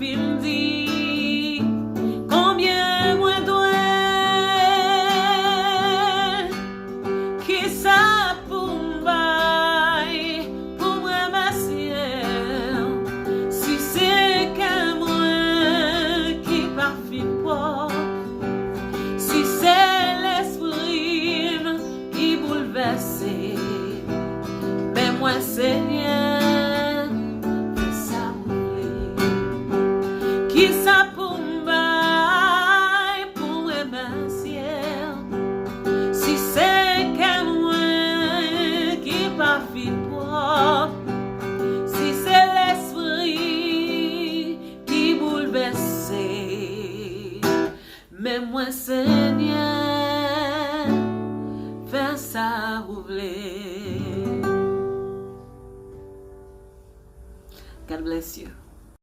puis me dit combien moi dois qui ça pour m'bailler pour remercier si c'est que moi qui parfait pas si c'est l'esprit qui bouleverse mais moi Seigneur qui ça pour m'bailler pour remercier si c'est que moi qui pas fit pour si c'est l'esprit qui bouleverse mais moi Seigneur fais ça ouvrir. God bless you.